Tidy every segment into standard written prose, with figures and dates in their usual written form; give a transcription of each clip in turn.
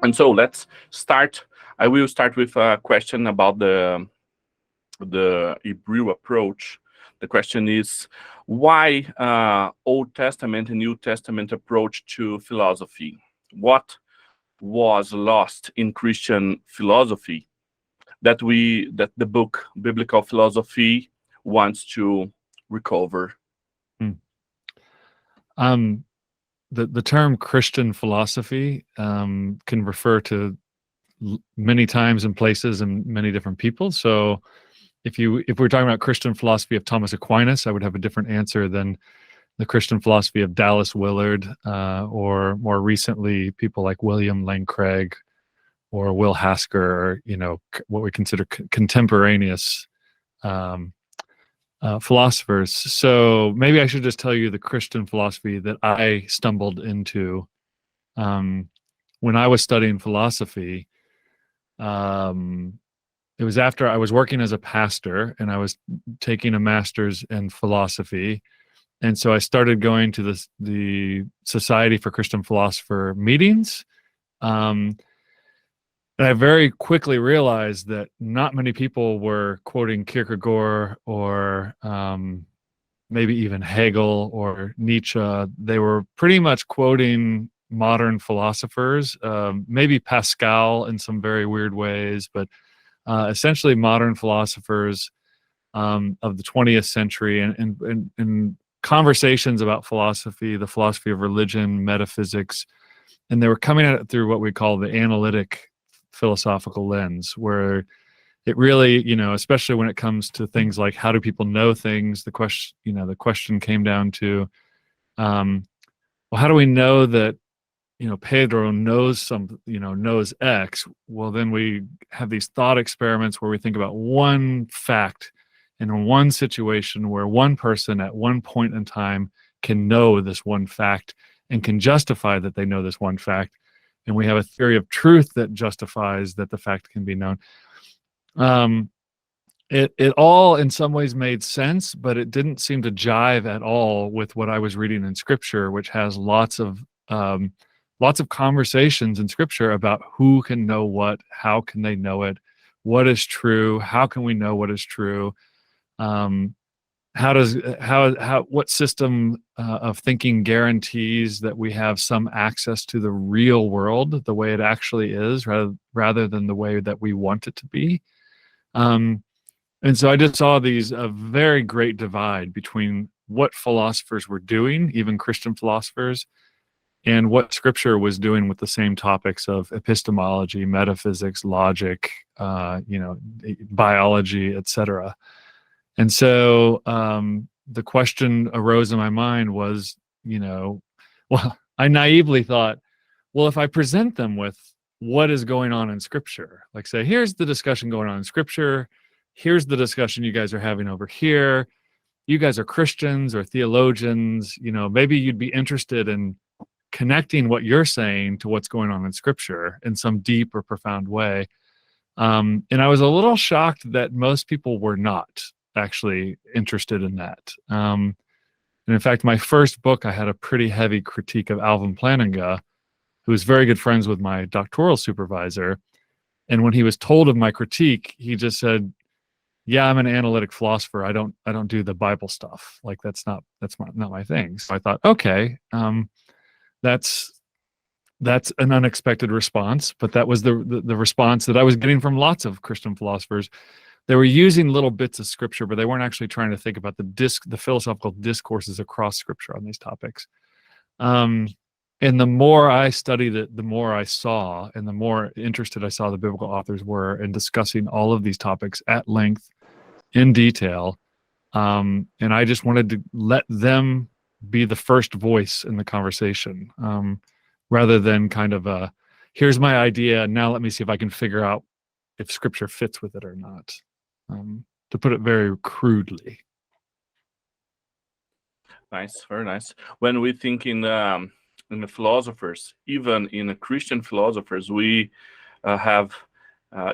And so let's start. I will start with a question about the Hebrew approach. The question is, why Old Testament and New Testament approach to philosophy? What was lost in Christian philosophy that the book Biblical Philosophy wants to recover? The term Christian philosophy can refer to many times and places and many different people. So if we're talking about Christian philosophy of Thomas Aquinas, I would have a different answer than the Christian philosophy of Dallas Willard, or more recently people like William Lane Craig or Will Hasker, or, what we consider contemporaneous philosophers. So maybe I should just tell you the Christian philosophy that I stumbled into when I was studying philosophy. It was after I was working as a pastor and I was taking a master's in philosophy. And so I started going to the Society for Christian Philosopher meetings. And I very quickly realized that not many people were quoting Kierkegaard or maybe even Hegel or Nietzsche. They were pretty much quoting modern philosophers, maybe Pascal in some very weird ways, but essentially modern philosophers of the 20th century, and conversations about philosophy, the philosophy of religion, metaphysics, and they were coming at it through what we call the analytic philosophical lens, where it really, especially when it comes to things like how do people know things, the question came down to, well, how do we know that Pedro knows knows X? Well, then we have these thought experiments where we think about one fact in one situation where one person at one point in time can know this one fact and can justify that they know this one fact. And we have a theory of truth that justifies that the fact can be known. It all in some ways made sense, but it didn't seem to jive at all with what I was reading in Scripture, which has lots of conversations in Scripture about who can know what, how can they know it, what is true, how can we know what is true, what system of thinking guarantees that we have some access to the real world the way it actually is, rather than the way that we want it to be. And so I just saw a very great divide between what philosophers were doing, even Christian philosophers, and what Scripture was doing with the same topics of epistemology, metaphysics, logic, biology, etc. And so the question arose in my mind was, I naively thought, well, if I present them with what is going on in Scripture, like say, here's the discussion going on in Scripture, here's the discussion you guys are having over here, you guys are Christians or theologians, maybe you'd be interested in connecting what you're saying to what's going on in Scripture in some deep or profound way. And I was a little shocked that most people were not actually interested in that. And in fact, my first book, I had a pretty heavy critique of Alvin Plantinga, who was very good friends with my doctoral supervisor. And when he was told of my critique, he just said, yeah, I'm an analytic philosopher. I don't do the Bible stuff. Like that's not my thing. So I thought, okay, that's an unexpected response, but that was the response that I was getting from lots of Christian philosophers. They were using little bits of Scripture, but they weren't actually trying to think about the philosophical discourses across Scripture on these topics. And the more I studied it, the more I saw, and the more interested I saw the biblical authors were in discussing all of these topics at length, in detail. And I just wanted to let them be the first voice in the conversation, rather than kind of here's my idea, now let me see if I can figure out if Scripture fits with it or not, to put it very crudely. Nice, very nice. When we think in the philosophers, even in the Christian philosophers, we have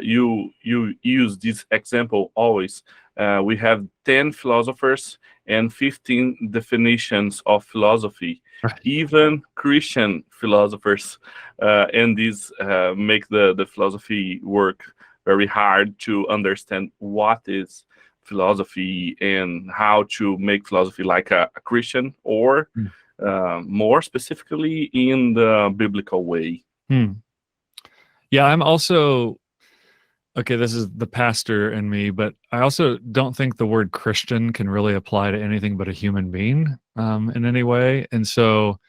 you use this example always. we have 10 philosophers and 15 definitions of philosophy, Right. even Christian philosophers, and these make the philosophy work very hard to understand what is philosophy and how to make philosophy like a Christian, or more specifically in the biblical way. Yeah, I'm also, okay, this is the pastor in me, but I also don't think the word Christian can really apply to anything but a human being in any way. And so,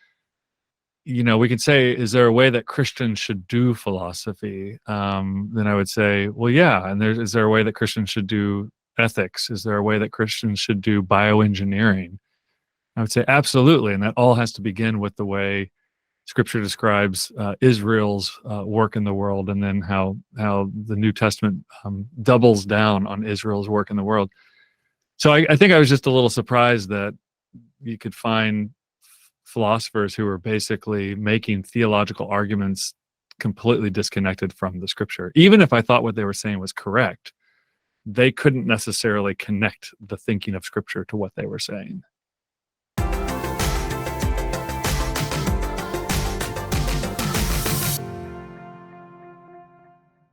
we could say, is there a way that Christians should do philosophy? Then I would say, well, yeah. And is there a way that Christians should do ethics? Is there a way that Christians should do bioengineering? I would say absolutely. And that all has to begin with the way Scripture describes Israel's work in the world, and then how the New Testament doubles down on Israel's work in the world. So I think I was just a little surprised that you could find philosophers who were basically making theological arguments completely disconnected from the Scripture. Even if I thought what they were saying was correct, they couldn't necessarily connect the thinking of Scripture to what they were saying.